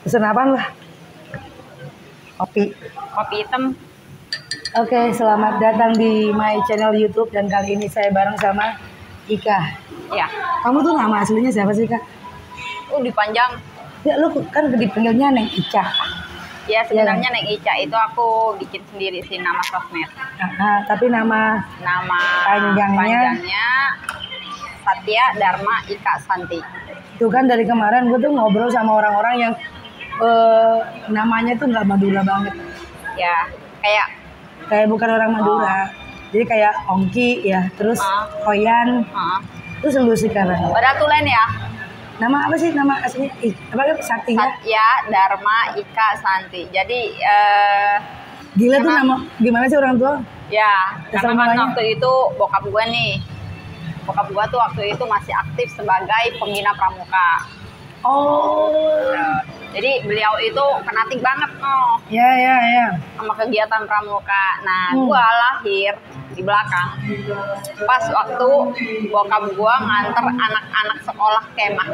Pesen apaan lah? Kopi. Kopi hitam. Oke, selamat datang di my channel YouTube dan kali ini saya bareng sama Ika. Ya. Kamu tuh nama aslinya siapa sih, Kak? Dipanjang. Ya, lu kan dipanggilnya Neng Ica. Ya sebenarnya Neng Ica itu aku bikin sendiri sih nama sosmed. Tapi nama panjangnya Satya Dharma Ika Santi. Itu kan dari kemarin gue tuh ngobrol sama orang-orang yang namanya tuh nggak Madura banget. Ya, kayak bukan orang Madura. Jadi kayak Ongki ya, terus Koyan, terus lu sekarang. Padahal tulen ya. Nama apa sih nama aslinya? Apa Satya? Satya Dharma Ika Santi. Jadi gila tuh nama gimana sih orang tua? Ya, karena kan namanya? waktu itu bokap gue nih. Bokap gue tuh waktu itu masih aktif sebagai pembina pramuka. Oh. Jadi beliau itu fanatik banget Ya. sama kegiatan pramuka. Nah, gue lahir di belakang. Pas waktu bokap gue nganter anak-anak sekolah kemah.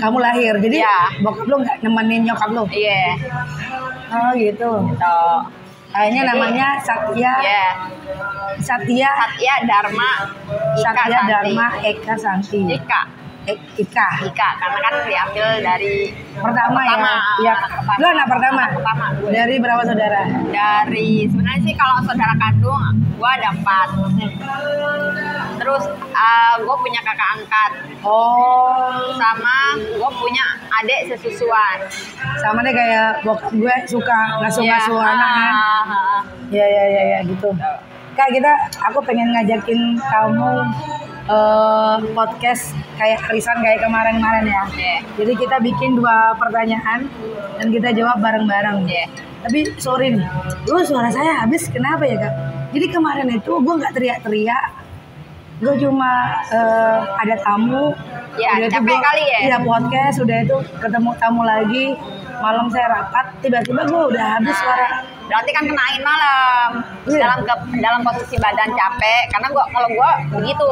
Kamu lahir, jadi bokap lu nggak nemenin nyokap lu? Iya. Oh gitu. Kayaknya namanya Satya. Iya. Satya Dharma Eka Santi. Ika. Karena kan diambil dari Pertama. Ya. Lu anak pertama. Gue. Dari berapa saudara? Dari sebenarnya sih kalau saudara kandung gue ada 4. Terus gue punya kakak angkat. Oh. Sama gue punya adik sesusuan. Sama deh kayak bokap gue suka ngasuh-ngasuh anak kan. Ya gitu. Kak, aku pengen ngajakin kamu podcast kayak arisan kayak kemarin-kemarin ya. Jadi kita bikin 2 pertanyaan dan kita jawab bareng-bareng. Tapi sorry nih, suara saya habis kenapa ya, Kak? Jadi kemarin itu gue nggak teriak-teriak, gue cuma ada tamu. Ya, capek kali ya? Iya, podcast, udah itu ketemu tamu lagi, malam saya rapat, tiba-tiba gue udah habis suara. Berarti kan kena angin malam. Dalam posisi badan capek, karena kalau gue begitu.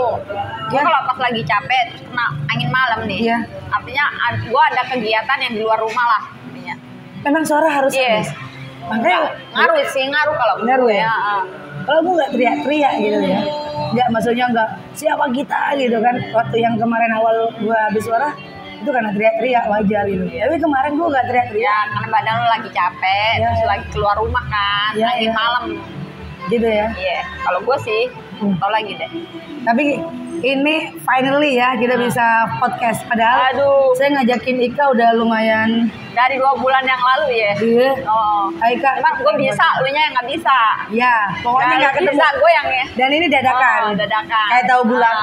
Gue kalau pas lagi capek kena angin malam nih. Artinya gue ada kegiatan yang di luar rumah lah. Artinya. Memang suara harus habis. Makanya ngaruh kalau ngaruh ya. Kalau gue nggak teriak-teriak gitu ya. Nggak, maksudnya nggak siapa kita gitu kan. Waktu yang kemarin awal gue habis suara itu karena teriak-teriak wajar gitu. Tapi kemarin gue nggak teriak-teriak. Ya, karena badan lo lagi capek, terus lagi keluar rumah kan, angin malam. Gitu ya. Iya. Kalau gue sih, tau lagi deh. Tapi ini finally ya kita bisa podcast. Padahal saya ngajakin Ika udah lumayan dari 2 bulan yang lalu ya. Iya. Ika, emang gue bisa, lu nya yang nggak bisa. Ya, pokoknya nggak ketemu. Bisa, gue yang ya. Dan ini dadakan. Dadakan. Kayak tahu bulat.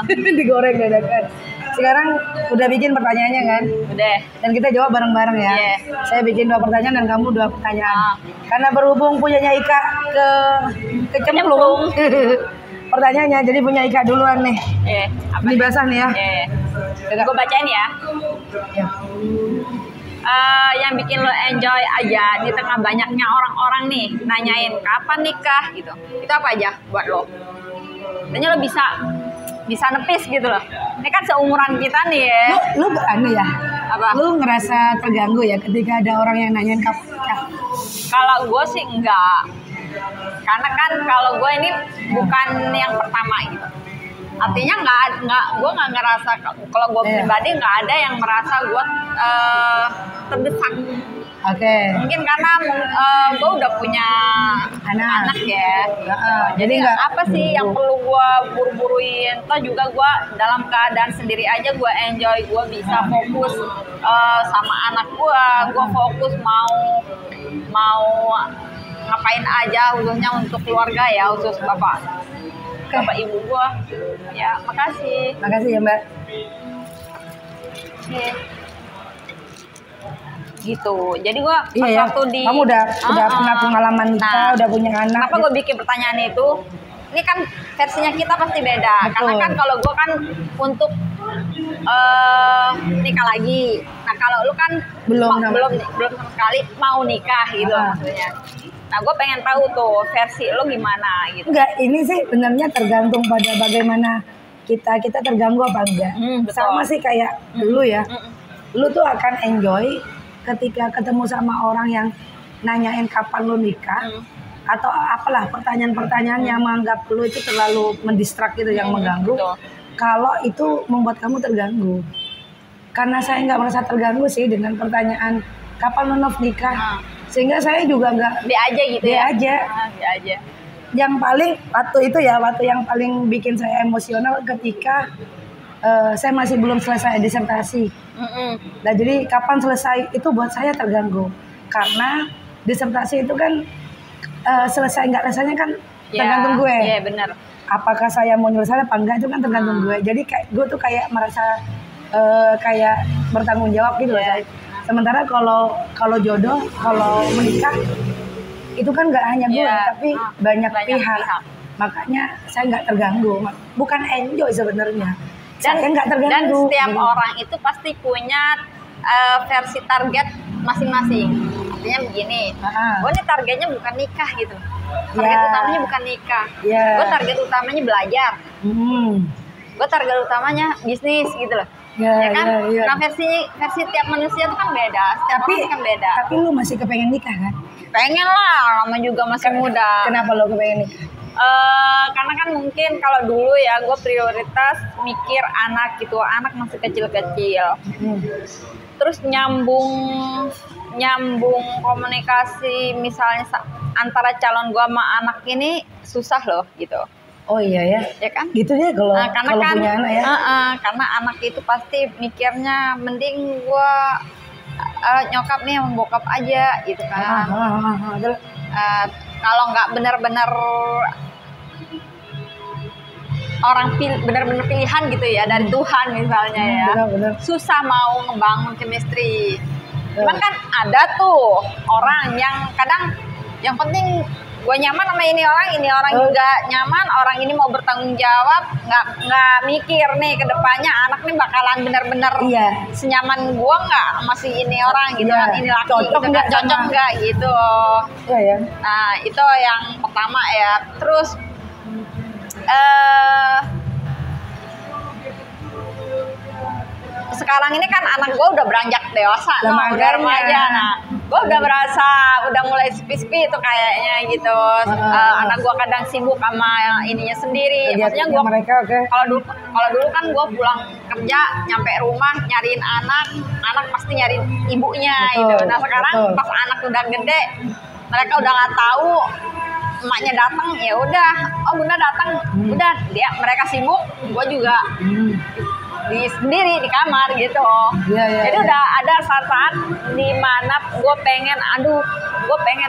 Digoreng dadakan. Sekarang udah bikin pertanyaannya kan? Udah. Dan kita jawab bareng-bareng ya. Saya bikin 2 pertanyaan dan kamu 2 pertanyaan. Karena berhubung punyanya Ika kecemplung. Pertanyaannya, jadi punya Ika duluan nih. Ini basah nih ya. Gue bacain ya. Yang bikin lo enjoy aja di tengah banyaknya orang-orang nih nanyain kapan nikah gitu. Itu apa aja buat lo? Tanya lo bisa nepis gitu loh. Ini kan seumuran kita nih ya. Lu aneh ya? Apa? Lu ngerasa terganggu ya ketika ada orang yang nanyain kapan nikah? Kalau gue sih enggak. Karena kan kalau gue ini bukan yang pertama gitu. Artinya gue nggak ngerasa, kalau gue pribadi nggak ada yang merasa gue terdesak. Mungkin karena gue udah punya anak ya. Jadi apa sih yang perlu gue buru-buruin? Toh juga gue dalam keadaan sendiri aja gue enjoy, gue bisa fokus sama anak gue fokus mau ngapain aja, khususnya untuk keluarga ya, khusus bapak ibu gue. Ya, makasih ya Mbak. Gitu. Jadi gue waktu di kamu udah pernah pengalaman nikah, udah punya anak. Kenapa gue bikin pertanyaan itu? Ini kan versinya kita pasti beda. Karena kan kalau gue kan untuk nikah lagi. Nah kalau lu kan belum sama sekali mau nikah gitu maksudnya. Nah gue pengen tahu tuh versi lu gimana gitu. Enggak, ini sih benernya tergantung pada bagaimana kita terganggu apa enggak. Sama sih kayak dulu ya. Lu tuh akan enjoy ketika ketemu sama orang yang nanyain kapan lu nikah atau apalah pertanyaan-pertanyaan yang menganggap lu itu terlalu mendistrak gitu, yang mengganggu. Kalau itu membuat kamu terganggu. Karena saya nggak merasa terganggu sih dengan pertanyaan kapan lu nikah. Sehingga saya juga nggak Dia aja gitu dia ya. aja. Dia aja. Yang paling waktu yang paling bikin saya emosional ketika saya masih belum selesai disertasi. Nah jadi kapan selesai itu buat saya terganggu karena disertasi itu kan selesai nggak rasanya kan tergantung gue. Iya benar. Apakah saya mau nyelesain apa enggak itu kan tergantung gue. Jadi kayak gue tuh kayak merasa kayak bertanggung jawab gitu loh. Sementara kalau jodoh, kalau menikah itu kan nggak hanya gue, tapi banyak pihak. Makanya saya nggak terganggu. Bukan enjoy sebenarnya. Saya nggak terganggu. Dan setiap orang itu pasti punya versi target masing-masing. Artinya begini, gue nih targetnya bukan nikah gitu. Target utamanya bukan nikah. Gue target utamanya belajar. Gue target utamanya bisnis gitu loh. Ya kan? Nah versi tiap manusia itu kan beda. Setiap orang kan beda. Tapi lu masih kepengen nikah kan? Pengen lah, lama juga masih muda. Kenapa lu kepengen nikah? Karena kan mungkin kalau dulu ya gue prioritas mikir anak gitu, anak masih kecil-kecil. Terus nyambung komunikasi misalnya antara calon gue sama anak ini susah loh gitu. Oh iya ya. Ya kan? Gitu ya kalau punya anak ya. Karena anak itu pasti mikirnya mending gue nyokap nih sama bokap aja gitu kan. Kalau nggak benar-benar orang benar-benar pilihan gitu ya dari Tuhan misalnya ya. Benar. Susah mau ngebangun chemistry. Cuman kan ada tuh orang yang kadang yang penting gue nyaman sama ini orang juga nyaman, orang ini mau bertanggung jawab, nggak mikir nih kedepannya anak nih bakalan benar-benar senyaman gue nggak sama si ini orang gitu kan, ini laki cocok nggak gitu. Nah itu yang pertama ya. Terus sekarang ini kan anak gue udah beranjak dewasa, udah remaja. Nah, gue udah udah mulai sepi-sepi itu kayaknya gitu. Anak gue kadang sibuk sama ininya sendiri. Maksudnya gue kalau dulu kan gue pulang kerja, nyampe rumah nyariin anak pasti nyariin ibunya gitu. Nah sekarang pas anak udah gede, mereka udah nggak tahu emaknya datang, ya udah, bunda datang, udah mereka sibuk, gue juga sendiri di kamar gitu. Jadi udah ada saat-saat di mana gue pengen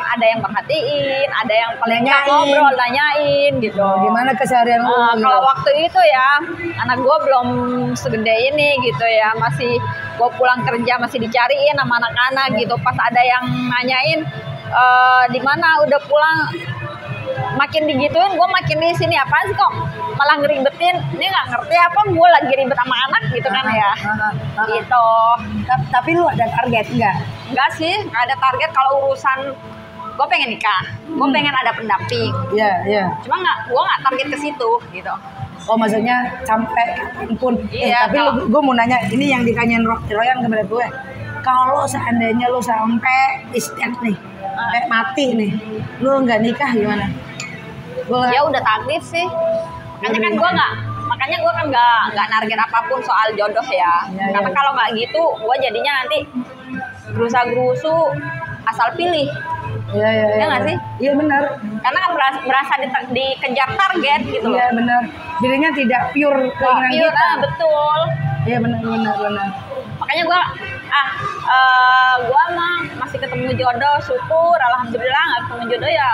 ada yang perhatiin, ada yang paling ngobrol, nanyain gitu. Gimana keseharian lu? Kalau waktu itu ya anak gue belum segede ini gitu ya, masih gue pulang kerja masih dicariin sama anak-anak gitu. Pas ada yang nanyain di mana udah pulang, makin digituin gue makin di sini, apaan sih kok malah ngeribetin, ini nggak ngerti apa gue lagi ribet sama anak gitu kan ya. Gitu. Tapi lu ada target enggak sih, nggak ada target. Kalau urusan gue pengen nikah, gue pengen ada pendamping. Cuma gue nggak target ke situ gitu. Oh maksudnya sampai kapanpun. Tapi gue mau nanya, ini yang ditanyain Royan kepada gue, kalau seandainya lu sampai istiak nih, kayak mati nih, lu nggak nikah gimana? Ya udah takdir sih. Makanya gue kan nggak narget apapun soal jodoh ya. Karena kalau nggak gitu, gue jadinya nanti gerusa-gerusu asal pilih. Iya nggak sih? Iya benar. Karena kan berasa dikejar target gitu loh. Iya benar. Jadinya tidak pure keinginan kita. Betul. Iya benar. Makanya gue mah masih ketemu jodoh, syukur, alhamdulillah. Nggak ketemu jodoh ya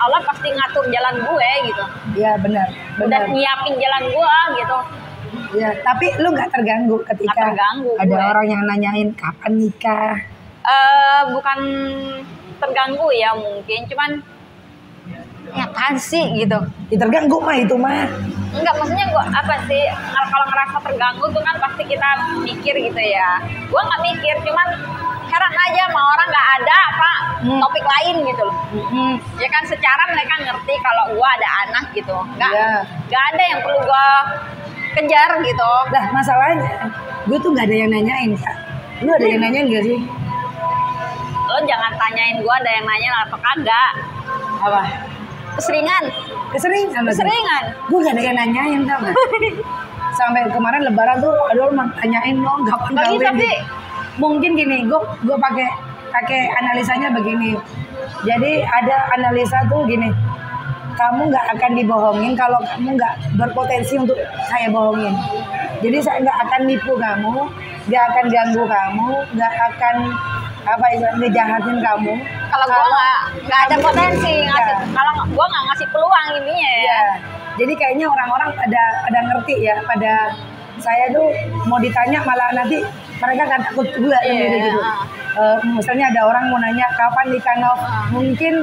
Allah pasti ngatur jalan gue gitu. Iya benar. Udah nyiapin jalan gue gitu. Iya, tapi lu nggak terganggu ketika ada orang yang nanyain kapan nikah? Bukan terganggu ya mungkin, cuman ya apaan sih gitu. Ya, terganggu mah itu mah. Enggak, maksudnya gue apa sih, kalau ngerasa terganggu tuh kan pasti kita mikir gitu ya. Gue nggak mikir, cuman heran aja sama orang nggak ada topik lain gitu loh. Ya kan secara mereka ngerti kalau gue ada anak gitu, nggak ada yang perlu gue kejar gitu. Lah masalahnya gue tuh nggak ada yang nanyain Kak. Lu ada yang nanyain gak sih? jangan tanyain gue ada yang nanya atau kagak. Apa? Keseringan. Gue gak ada yang nanyain tau gak? Sampai kemarin lebaran tuh ada orang tanyain lo kapan kawin. Tapi mungkin gini, gue pakai analisanya begini. Jadi ada analisa tuh gini, kamu nggak akan dibohongin kalau kamu nggak berpotensi untuk saya bohongin. Jadi saya nggak akan nipu kamu, nggak akan ganggu kamu, nggak akan ngejahatin kamu. Kalau gue nggak ada potensi ngasih, kalau gue nggak ngasih peluang ininya ya. Jadi kayaknya orang-orang pada ngerti ya, pada saya tuh mau ditanya malah nanti mereka kan takut juga gitu. Misalnya ada orang mau nanya kapan nikah Nov, mungkin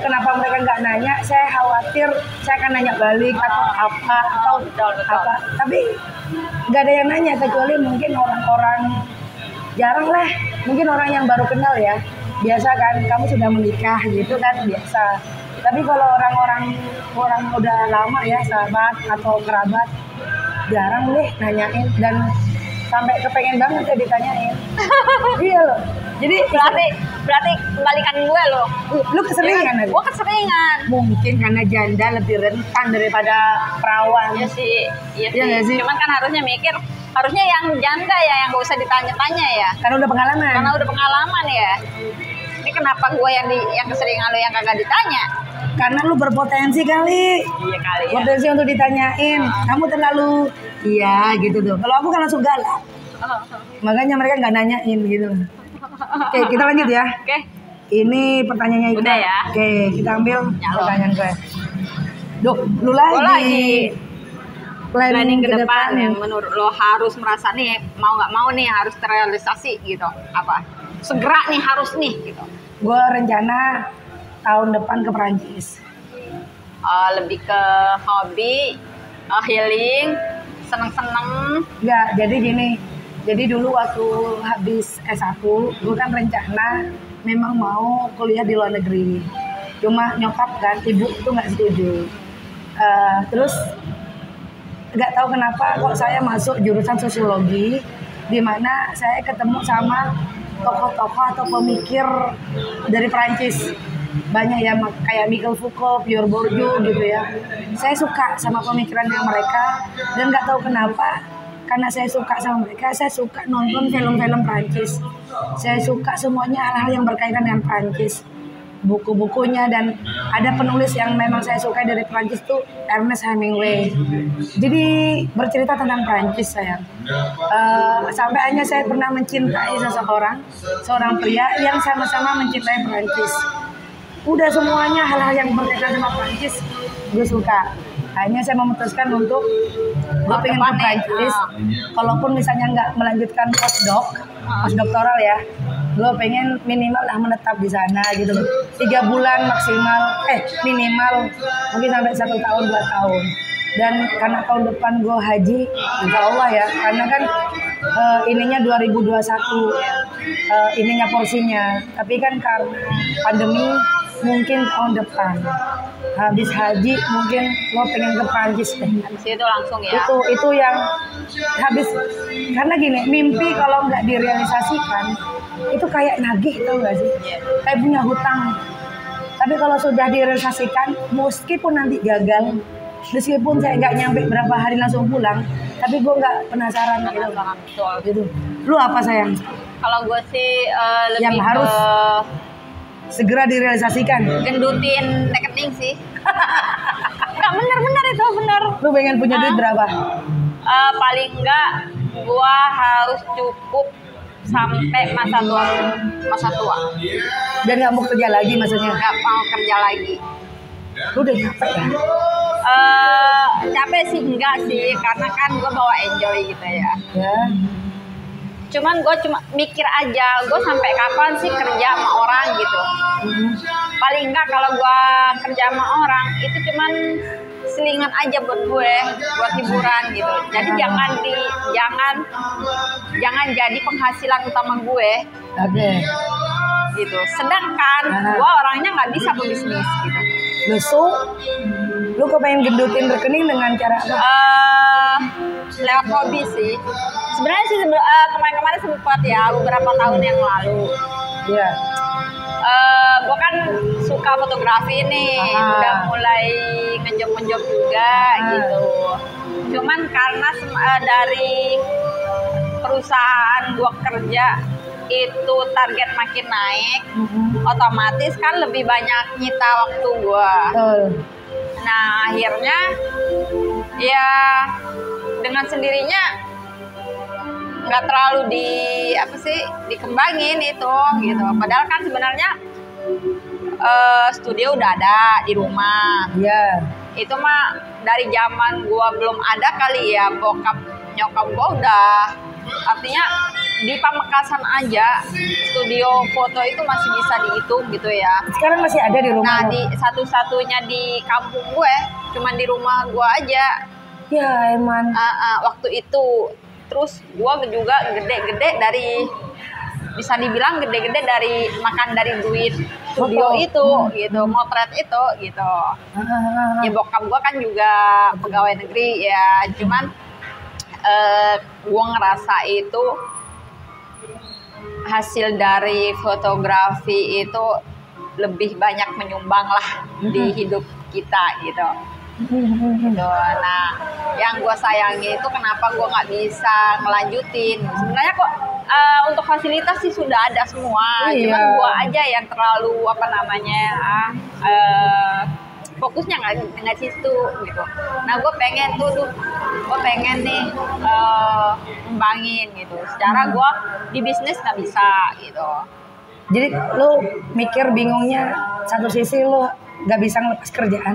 kenapa mereka nggak nanya? Saya khawatir saya akan nanya balik atau apa atau apa. Tapi nggak ada yang nanya kecuali mungkin orang-orang jarang lah, mungkin orang yang baru kenal ya. Biasa kan, kamu sudah menikah gitu kan biasa. Tapi kalau orang udah lama ya sahabat atau kerabat jarang deh nanyain dan sampai kepengen banget ya ditanyain. Iya loh. Jadi berarti kebalikan gue loh. Lu keseringan? Gue keseringan. Mungkin karena janda lebih rentan daripada perawan. Iya sih. Cuman kan harusnya yang janda ya yang gak usah ditanya-tanya ya. Karena udah pengalaman ya. Ini kenapa gue yang keseringan lo yang kagak ditanya? Karena lu berpotensi kali. Iya kali ya. Potensi untuk ditanyain. Kamu terlalu iya gitu tuh. Kalau aku kan langsung galak. Makanya mereka nggak nanyain gitu. Oke, kita lanjut ya. Oke. Ini pertanyaannya Ika. Udah ya. Oke, kita ambil pertanyaan gue. Duh, lu lagi. Planning ke depan yang menurut lo harus merasa nih mau nggak mau nih harus terrealisasi gitu. Apa? Segera nih harus nih gitu. Gue rencana tahun depan ke Perancis. Lebih ke hobi, healing, seneng-seneng. Enggak, jadi gini. Jadi dulu waktu habis S1, gue kan rencana memang mau kuliah di luar negeri. Cuma nyokap kan, ibu itu nggak setuju. Terus nggak tahu kenapa kok saya masuk jurusan sosiologi, di mana saya ketemu sama tokoh-tokoh atau pemikir dari Perancis. Banyak ya kayak Michel Foucault, Pierre Bourdieu gitu ya. Saya suka sama pemikirannya mereka dan nggak tahu kenapa. Karena saya suka sama mereka, saya suka nonton film-film Prancis. Saya suka semuanya hal-hal yang berkaitan dengan Prancis. Buku-bukunya dan ada penulis yang memang saya suka dari Prancis tuh Ernest Hemingway. Jadi bercerita tentang Prancis sayang. Sampai akhirnya saya pernah mencintai seorang pria yang sama-sama mencintai Prancis. Udah semuanya hal-hal yang berkaitan sama Prancis gue suka. Akhirnya saya memutuskan untuk gue pengen ke Prancis. Kalaupun misalnya nggak melanjutkan postdoktoral ya, gue pengen minimal lah menetap di sana gitu. 3 bulan maksimal, minimal mungkin sampai 1 tahun 2 tahun. Dan karena tahun depan gue haji, insya Allah ya, karena kan ininya 2021 ininya porsinya. Tapi kan karena pandemi mungkin tahun depan habis haji mungkin gue pengen ke Prancis deh. Itu langsung ya. Itu yang habis karena gini, mimpi kalau nggak direalisasikan itu kayak nagih tau gak sih? Kayak punya hutang. Tapi kalau sudah direalisasikan, meskipun nanti gagal, meskipun saya nggak nyampe berapa hari langsung pulang, tapi gue nggak penasaran gitu. Lu apa sayang? Kalau gue sih lebih yang harus segera direalisasikan. Gendutin rekening sih. Enggak, bener itu bener. Lu pengen punya duit berapa? Paling enggak gua harus cukup sampai masa tua. Dan nggak mau kerja lagi maksudnya? Nggak mau kerja lagi. Lu udah capek ya? Capek sih enggak sih, karena kan gua bawa enjoy gitu ya. Cuman gue cuma mikir aja, gue sampai kapan sih kerja sama orang gitu. Paling enggak kalau gue kerja sama orang itu cuman selingan aja buat gue, buat hiburan gitu. Jadi jangan jadi penghasilan utama gue. Oke. Gitu. Sedangkan gue orangnya nggak bisa berbisnis gitu. Lu kepengen gendutin rekening dengan cara apa? Lewat hobi sih. Sebenarnya sih kemarin sempat ya beberapa tahun yang lalu. Iya. Gue kan suka fotografi nih, udah mulai ngejob juga gitu. Cuman karena dari perusahaan gue kerja itu target makin naik, otomatis kan lebih banyak nyita waktu gue. Nah akhirnya ya dengan sendirinya nggak terlalu dikembangin itu gitu. Padahal kan sebenarnya studio udah ada di rumah. Iya. Itu mah dari zaman gua belum ada kali ya, bokap nyokap gua udah, artinya di Pamekasan aja studio foto itu masih bisa dihitung gitu ya. Sekarang masih ada di rumah? Nah di satu-satunya di kampung gue cuman di rumah gua aja. Ya emang. Waktu itu terus gua juga gede-gede dari, bisa dibilang gede-gede dari makan dari duit studio itu gitu, motret itu gitu. Ya bokap gua kan juga pegawai negeri ya, cuman gua ngerasa itu hasil dari fotografi itu lebih banyak menyumbang lah di hidup kita gitu. Gitu. Nah, yang gue sayangi itu kenapa gue nggak bisa ngelanjutin. Sebenarnya kok untuk fasilitas sih sudah ada semua, cuman gue aja yang terlalu fokusnya nggak situ gitu. Nah, gue pengen gue pengen nih ngembangin gitu. Secara gue di bisnis nggak bisa gitu. Jadi lo mikir bingungnya satu sisi lo nggak bisa ngelepas kerjaan.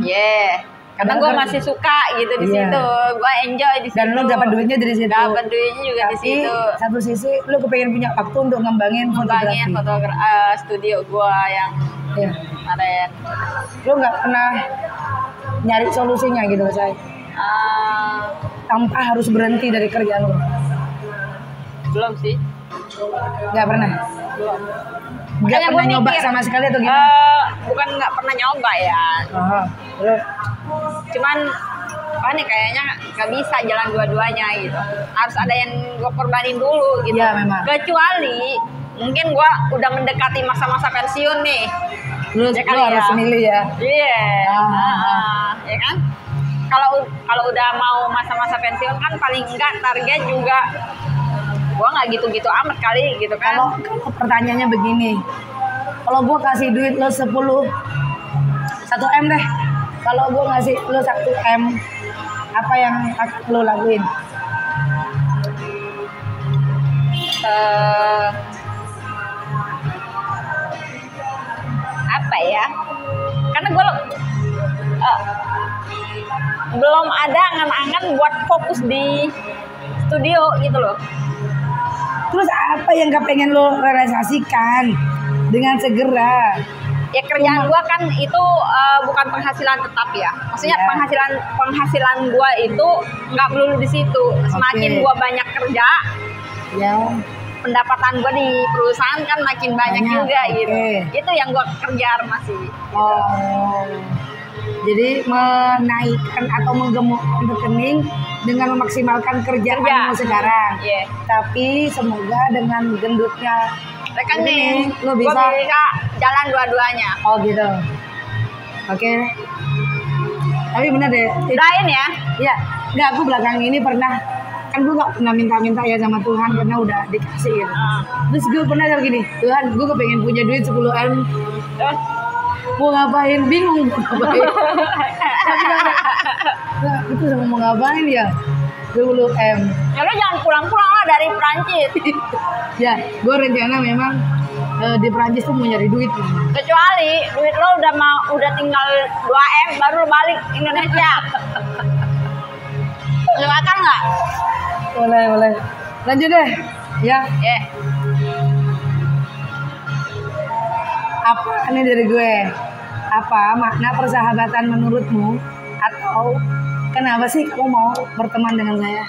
Karena gue masih suka gitu di situ, gue enjoy di situ. Dan lo dapat duitnya dari situ. Dapat duitnya juga di situ. Satu sisi lo kepengen punya waktu untuk ngembangin fotografi. Studio gue yang kemarin. Lo nggak pernah nyari solusinya gitu loh, say? Tanpa harus berhenti dari kerjaan lo? Belum sih. Nggak pernah? Belum. Nggak pernah nyoba sama sekali atau gimana? Bukan nggak pernah nyoba ya. Cuman kayaknya nggak bisa jalan dua-duanya gitu. Harus ada yang gue korbanin dulu gitu. Iya, memang. Kecuali mungkin gue udah mendekati masa-masa pensiun nih. Lu harus milih ya. Iya. Ya kan? Kalau udah mau masa-masa pensiun kan paling enggak target juga gua nggak gitu-gitu amat kali gitu kan. Kalau pertanyaannya begini, kalau gua kasih duit lo 1 M deh, kalau gua ngasih lo 1 M, apa yang akan lo lakuin? Apa ya? Karena gua belum ada angan-angan buat fokus di studio gitu loh. Terus apa yang gak pengen lo realisasikan dengan segera? Ya kerjaan gua kan itu bukan penghasilan tetap ya. Maksudnya penghasilan gua itu nggak melulu di situ. Semakin gua banyak kerja, pendapatan gua di perusahaan kan makin banyak juga gitu. Itu yang gua kejar masih. Jadi menaikkan atau menggemukkan rekening dengan memaksimalkan kerjaan sekarang. Tapi semoga dengan gendutnya rekening lo bisa jalan dua-duanya. Oh gitu. Oke. Tapi bener deh. Doain ya. Iya. Enggak, aku belakang ini pernah, kan gue gak pernah minta-minta ya sama Tuhan karena udah dikasih gitu. Terus gue pernah gini, Tuhan gue kepengen punya duit 10 M. Mau ngapain, bingung mau ngapain. Nah, itu sama mau ngapain ya 10 M. Ya lo jangan pulang-pulang lah dari Perancis. Ya gue rencana memang di Perancis tuh mau nyari duit. Kecuali duit lo udah tinggal 2 M baru lo balik Indonesia. Lo makan nggak? Boleh lanjut deh ya. Apa ini dari gue? Apa makna persahabatan menurutmu? Atau kenapa sih kamu mau berteman dengan saya?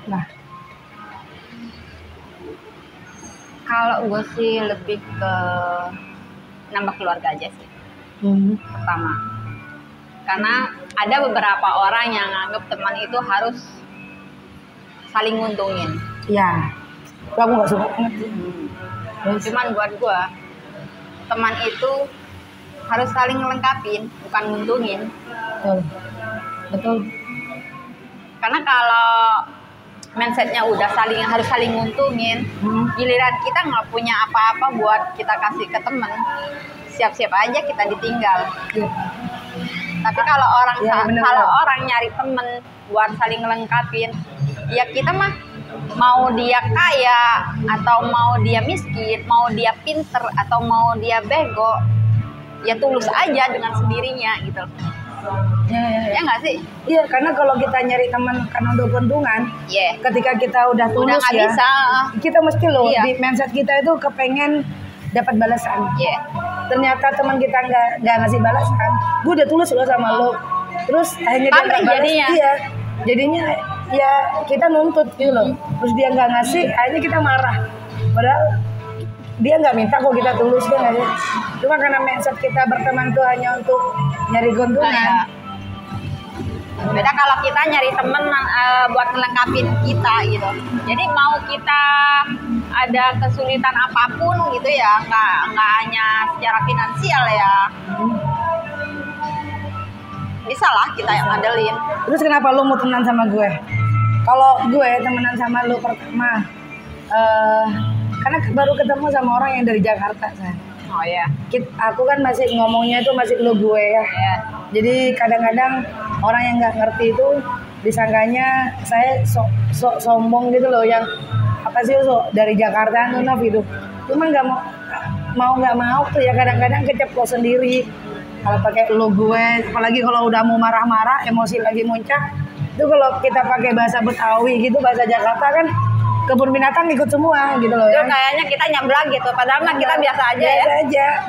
Nah, kalau gue sih lebih ke nambah keluarga aja sih. Pertama, karena ada beberapa orang yang nganggap teman itu harus saling nguntungin. Iya. Aku nggak suka banget. Cuman buat gue teman itu harus saling ngelengkapin, bukan nguntungin. Betul. Karena kalau mindsetnya udah harus saling nguntungin, giliran kita nggak punya apa-apa buat kita kasih ke temen, siap-siap aja kita ditinggal. Iya. Tapi kalau bener. orang nyari temen buat saling ngelengkapin, ya kita mah mau dia kaya atau mau dia miskin, mau dia pinter atau mau dia bego, ya tulus aja dengan sendirinya gitu. Ya nggak sih? Iya, karena kalau kita nyari teman karena untuk keuntungan, ketika kita udah tulus udah ya, bisa. Kita mesti loh di mindset kita itu kepengen dapat balasan. Ternyata teman kita nggak ngasih balasan, gue udah tulus loh sama lo, terus akhirnya dia nggak balas, jadinya ya kita nuntut gitu loh, terus dia nggak ngasih, akhirnya kita marah, padahal dia nggak minta kok kita tulus kan aja, cuma karena mindset kita berteman tuh hanya untuk nyari keuntungan. Beda kalau kita nyari temen buat melengkapin kita gitu. Jadi mau kita ada kesulitan apapun gitu ya, nggak hanya secara finansial ya, bisa lah kita yang ngandelin. Terus kenapa lu mau temenan sama gue? Kalau gue temenan sama lu pertama, karena baru ketemu sama orang yang dari Jakarta, saya. Oh ya. Aku kan masih ngomongnya itu masih lu gue ya. Jadi kadang-kadang orang yang nggak ngerti itu disangkanya saya sok sombong gitu loh, yang apa sih dari Jakarta nunaf gitu. Cuma nggak mau tuh ya kadang-kadang keceplos sendiri kalau pakai lu gue, apalagi kalau udah mau marah-marah, emosi lagi muncak. Itu kalau kita pakai bahasa Betawi gitu, bahasa Jakarta kan kebun binatang ikut semua gitu loh. Itu kayaknya kita nyamblang gitu, padahal mah kita biasa aja ya.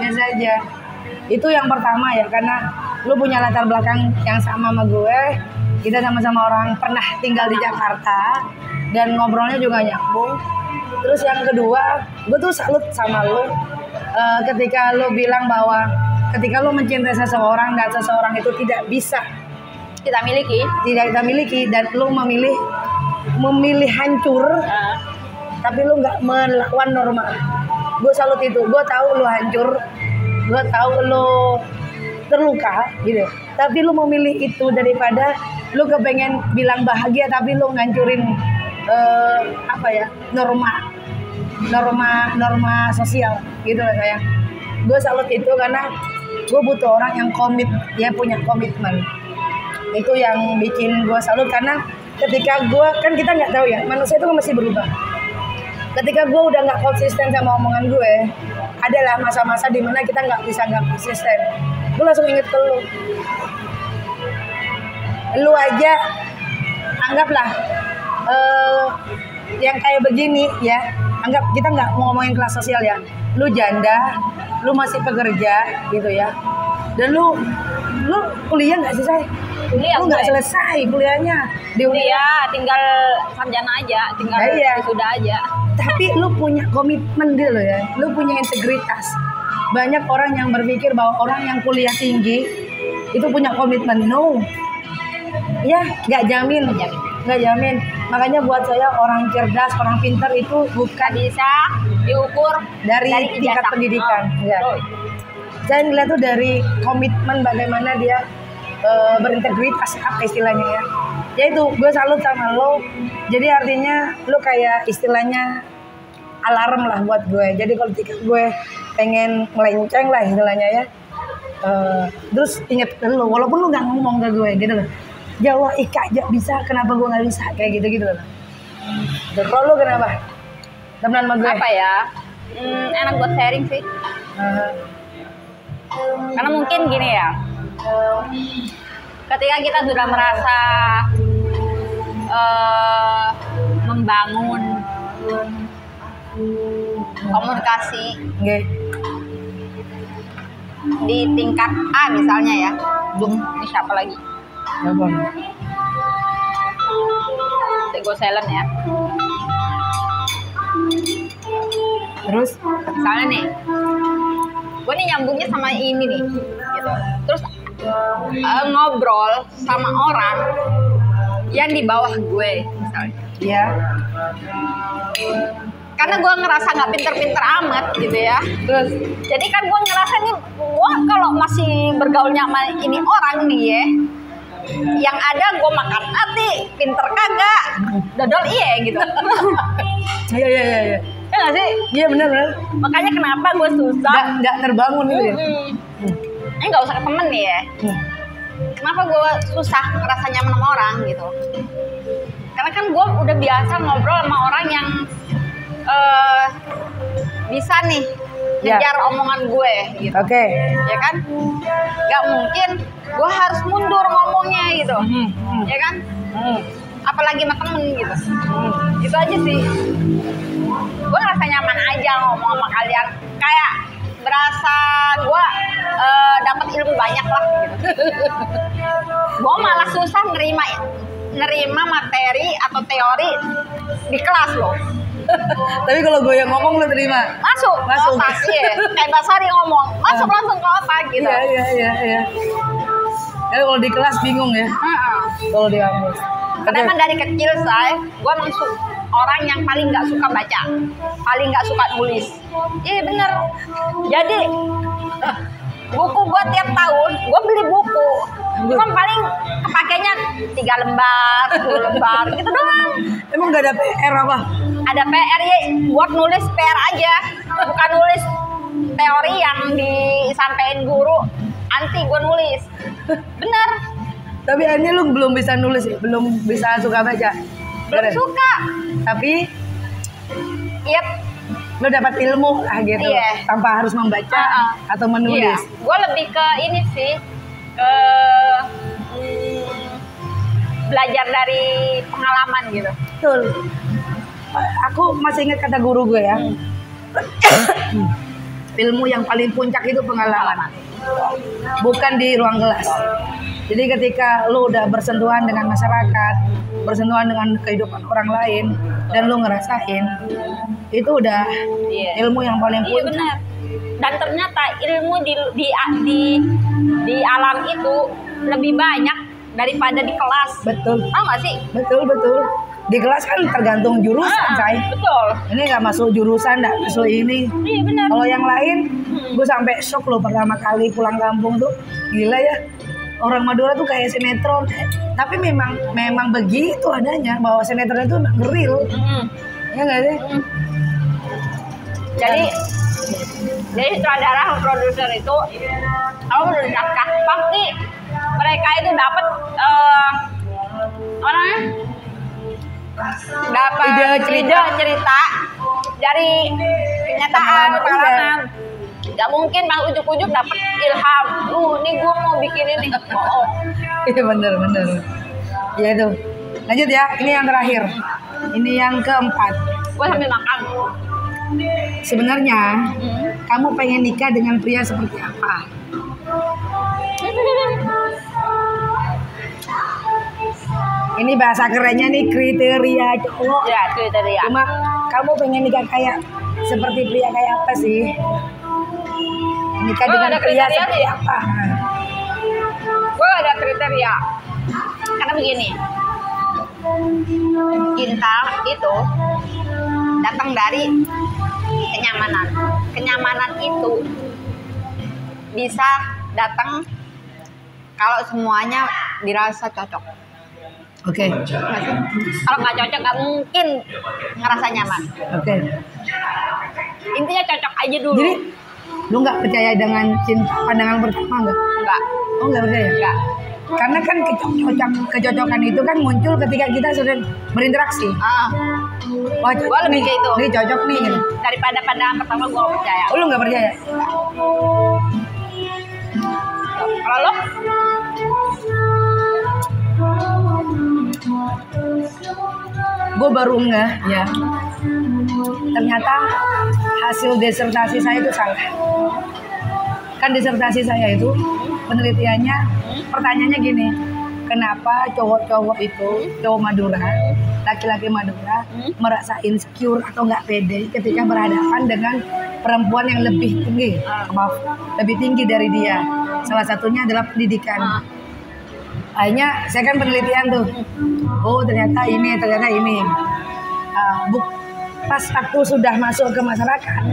Biasa aja. Itu yang pertama ya, karena lu punya latar belakang yang sama gue. Kita sama-sama orang pernah tinggal di Jakarta dan ngobrolnya juga nyambung. Terus yang kedua, gue tuh salut sama lu ketika lu bilang bahwa ketika lu mencintai seseorang dan seseorang itu tidak bisa kita miliki dan lu memilih hancur, tapi lu nggak melawan norma. Gue salut itu. Gue tahu lu hancur, gue tahu lu terluka gitu, tapi lu memilih itu daripada lu kepengen bilang bahagia tapi lu ngancurin norma sosial gitu lah sayang. Gue salut itu karena gue butuh orang yang dia punya komitmen. Itu yang bikin gue salut, karena ketika kita nggak tahu ya, manusia itu masih berubah. Ketika gue udah nggak konsisten sama omongan gue, adalah masa-masa dimana kita nggak konsisten. Gue langsung inget ke lu aja, anggaplah yang kayak begini ya, anggap kita nggak ngomongin kelas sosial ya, lu janda, lu masih pekerja gitu ya, dan lu kuliah nggak sih, say? Lu nggak selesai kuliahnya di kuliah, tinggal sarjana aja, tinggal sudah aja. Tapi lu punya komitmen gitu loh ya, lu punya integritas. Banyak orang yang berpikir bahwa orang yang kuliah tinggi itu punya komitmen. No, ya nggak jamin. Makanya buat saya orang cerdas, orang pintar itu bukan bisa diukur dari tingkat pendidikan. Saya ngeliat tuh dari komitmen, bagaimana dia berintegritas, apa istilahnya ya. Yaitu gue salut sama lo. Jadi artinya lo kayak istilahnya alarm lah buat gue. Jadi kalau gue pengen melenceng lah istilahnya ya, terus inget lo, walaupun lo nggak ngomong ke gue gitu loh. Jawa Ika aja bisa, kenapa gue nggak bisa, kayak gitu loh. Kalau lo kenapa temenan sama gue? Apa ya? Enak buat sharing sih. Karena mungkin gini ya, ketika kita sudah merasa membangun komunikasi di tingkat A misalnya ya, ini siapa lagi? Gue silent ya. Terus misalnya nih, gue nih nyambungnya sama ini nih gitu. Terus ngobrol sama orang yang di bawah gue misalnya. Iya. Karena gue ngerasa nggak pinter-pinter amat gitu ya. Terus Jadi kan gue ngerasa nih, gue kalau masih bergaulnya sama ini orang nih ya, yang ada gue makan hati, pinter kagak, dodol iya gitu. iya. Ya nggak sih? Iya benar. Makanya kenapa gue susah. Nggak terbangun gitu ya. Ini nggak usah ke temen nih ya. Kenapa gue susah ngerasa nyaman sama orang gitu? Karena kan gue udah biasa ngobrol sama orang yang bisa nih ngejar omongan gue gitu. Oke. Ya kan? Gak mungkin gue harus mundur ngomongnya gitu. Ya kan? Apalagi sama temen gitu. Itu aja sih. Gue ngerasa nyaman aja ngomong sama kalian. Kayak berasa gue dapat ilmu banyak lah gitu. Gue malah susah nerima materi atau teori di kelas loh. Tapi kalau gue yang ngomong lo terima? Masuk. Otak, iya. Kayak Basari ngomong, masuk langsung ke otak gitu. Iya. Kalau di kelas bingung ya. Kalau di kampus. Karena emang dari kecil gue emang orang yang paling nggak suka baca, paling nggak suka nulis. Iya bener. Jadi buku gue tiap tahun gue beli buku, cuma paling kepakainya 3 lembar, 10 lembar gitu doang. Emang nggak ada PR apa? Ada PR ya, buat nulis PR aja, bukan nulis teori yang disampaikan guru. Anti gue nulis, bener. Tapi akhirnya lu belum bisa nulis, belum bisa suka baca. Belum suka. Tapi Yep. Lo dapat ilmu lah gitu, tanpa harus membaca atau menulis. Gue lebih ke ini sih, ke belajar dari pengalaman gitu. Betul. Aku masih ingat kata guru gue ya. Ilmu yang paling puncak itu pengalaman, bukan di ruang kelas. Jadi ketika lo udah bersentuhan dengan masyarakat, bersentuhan dengan kehidupan orang lain, dan lo ngerasain, itu udah ilmu yang paling puncak. Iya benar. Dan ternyata ilmu di alam itu lebih banyak daripada di kelas. Betul. Tahu nggak sih? Betul. Di kelas kan tergantung jurusan, say. Betul. Ini nggak masuk jurusan, nggak masuk ini. Iya benar. Kalau yang lain, gue sampai shock loh pertama kali pulang kampung tuh, gila ya. Orang Madura tuh kayak sinetron, tapi memang begitu adanya, bahwa sinetron itu real. Ya nggak sih? Jadi sutradara, produser itu, kalau menurut naskah pasti mereka itu dapat dapat ide cerita dari kenyataan pengalaman. Gak mungkin bang ujuk-ujuk dapat ilham. Nih gue mau bikin ini. Iya bener. Ya itu. Lanjut ya. Ini yang terakhir. Ini yang keempat. Gue sambil makan. Sebenarnya kamu pengen nikah dengan pria seperti apa? Ini bahasa kerennya nih, kriteria cowok. Ya, kriteria. Cuma kamu pengen nikah kayak seperti pria kayak apa sih? Nikah dengan pria seperti apa? Gue ada kriteria. Karena begini, cinta itu datang dari kenyamanan. Kenyamanan itu bisa datang kalau semuanya dirasa cocok. Oke. Kalau nggak cocok nggak mungkin ngerasa nyaman. Oke. Intinya cocok aja dulu. Jadi lu nggak percaya dengan cinta pandangan pertama nggak? Enggak. Oh nggak percaya? Enggak. Karena kan kecocokan itu kan muncul ketika kita sudah berinteraksi. Wah, gue lebih kayak itu. Ini cocok nih. Gitu. Daripada pandangan pertama gue nggak percaya. Oh, lu nggak percaya? Kalau lo? Gue baru enggak ya. Ternyata hasil disertasi saya itu salah. Kan disertasi saya itu penelitiannya, pertanyaannya gini, kenapa cowok-cowok itu, cowok Madura, laki-laki Madura merasa insecure atau nggak pede ketika berhadapan dengan perempuan yang lebih tinggi, lebih tinggi dari dia. Salah satunya adalah pendidikan. Akhirnya saya kan penelitian tuh. Oh ternyata ini. Pas aku sudah masuk ke masyarakat,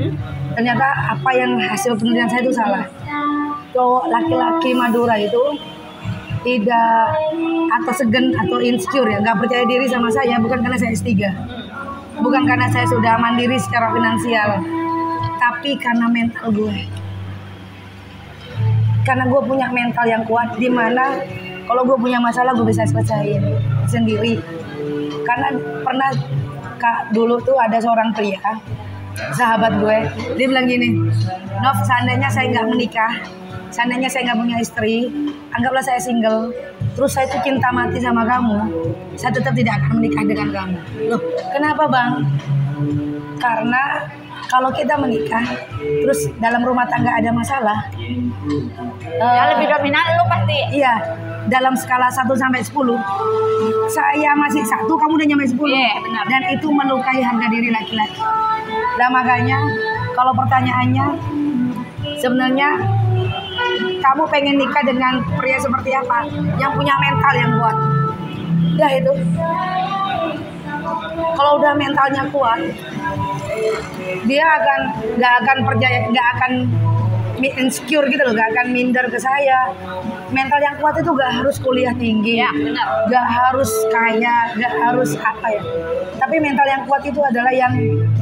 ternyata apa yang hasil penelitian saya itu salah. Cowok laki-laki Madura itu tidak atau segan atau insecure ya, nggak percaya diri sama saya bukan karena saya S3, bukan karena saya sudah mandiri secara finansial, tapi karena mental gue. Karena gue punya mental yang kuat, di mana kalau gue punya masalah gue bisa selesaiin sendiri. Karena pernah dulu tuh ada seorang pria, sahabat gue, dia bilang gini, Nov, seandainya saya nggak menikah, seandainya saya nggak punya istri, anggaplah saya single, terus saya tuh cinta mati sama kamu, saya tetap tidak akan menikah dengan kamu. Loh, kenapa bang? Karena kalau kita menikah, terus dalam rumah tangga ada masalah, yang lebih dominan lu pasti. Iya, dalam skala 1 sampai 10, saya masih 1, kamu udah nyampe 10. Iya, benar. Dan itu melukai harga diri laki-laki. Nah makanya kalau pertanyaannya, sebenarnya kamu pengen nikah dengan pria seperti apa? Yang punya mental yang kuat. Udah itu. Kalau udah mentalnya kuat, dia nggak akan percaya, nggak akan insecure gitu loh, gak akan minder ke saya. Mental yang kuat itu gak harus kuliah tinggi, ya, benar. Gak harus kaya, gak harus apa ya. Tapi mental yang kuat itu adalah yang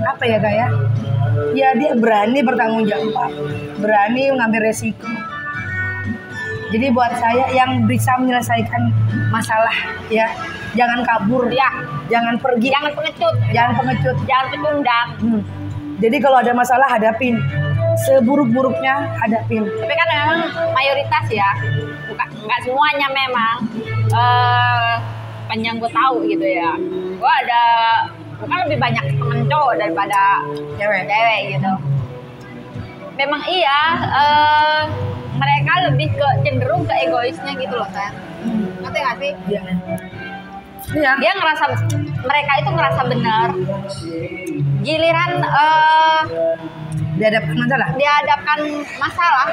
apa ya kayak, ya dia berani bertanggung jawab, berani mengambil resiko. Jadi buat saya yang bisa menyelesaikan masalah ya, jangan kabur, ya, jangan pergi, jangan pengecut, jangan pecundang. Jadi kalau ada masalah hadapin. Seburuk-buruknya hadapin. Tapi kan memang mayoritas ya, nggak semuanya memang yang gue tahu gitu ya. Gue ada, bukan lebih banyak temen cowok daripada cewek gitu. Memang iya, mereka lebih cenderung ke egoisnya gitu loh kan. Ngerti nggak sih? Iya. Iya. Dia ngerasa, mereka itu ngerasa benar. Giliran dihadapkan masalah,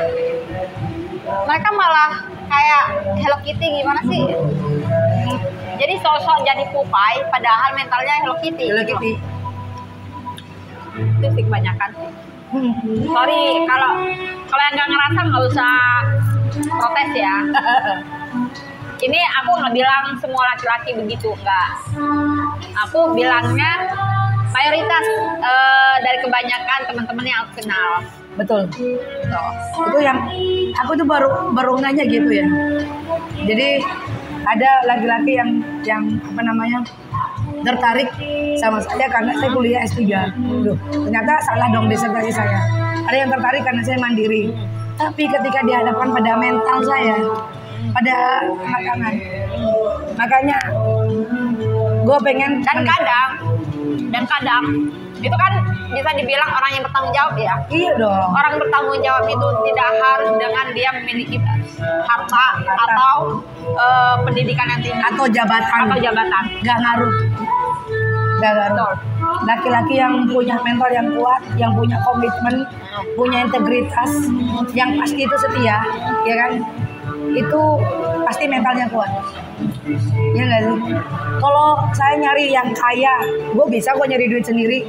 mereka malah kayak Hello Kitty, gimana sih? Jadi sosok jadi Popeye, padahal mentalnya Hello Kitty. Itu sih kebanyakan. Sorry kalau yang nggak ngerasa nggak usah protes ya. Ini aku nggak bilang semua laki-laki begitu, enggak. Aku bilangnya mayoritas dari kebanyakan teman-teman yang aku kenal. Betul. Itu yang aku tuh baru nanya gitu ya. Jadi ada laki-laki yang apa namanya tertarik sama saya karena saya kuliah S3. Duh, ternyata salah dong disertasi saya. Ada yang tertarik karena saya mandiri. Tapi ketika dihadapkan pada mental saya, pada makanan, makanya gue pengen. Dan kadang itu kan bisa dibilang orang yang bertanggung jawab ya. Iya dong. Orang bertanggung jawab itu tidak harus dengan dia memiliki harta atau pendidikan yang tinggi atau jabatan. Gak ngaruh. Laki-laki yang punya mental yang kuat, yang punya komitmen, punya integritas, yang pasti itu setia, ya kan? Itu pasti mentalnya kuat. Ya nggak sih? Kalau saya nyari yang kaya, gue bisa kok nyari duit sendiri.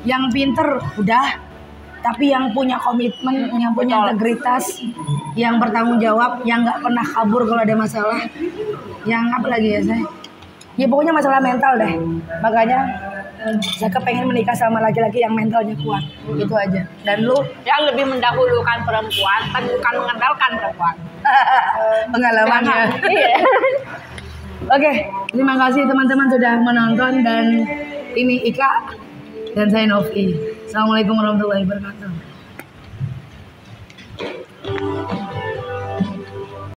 Yang pinter udah, tapi yang punya komitmen, yang punya integritas, yang bertanggung jawab, yang nggak pernah kabur kalau ada masalah. Yang apa lagi ya saya? Ya pokoknya masalah mental deh. Makanya saya kepengen menikah sama laki-laki yang mentalnya kuat. Itu aja. Dan lu yang lebih mendahulukan perempuan, tapi bukan mengandalkan perempuan. Pengalamannya. Iya. Oke, terima kasih teman-teman sudah menonton, dan ini Ika dan saya Novi. Assalamualaikum warahmatullahi wabarakatuh.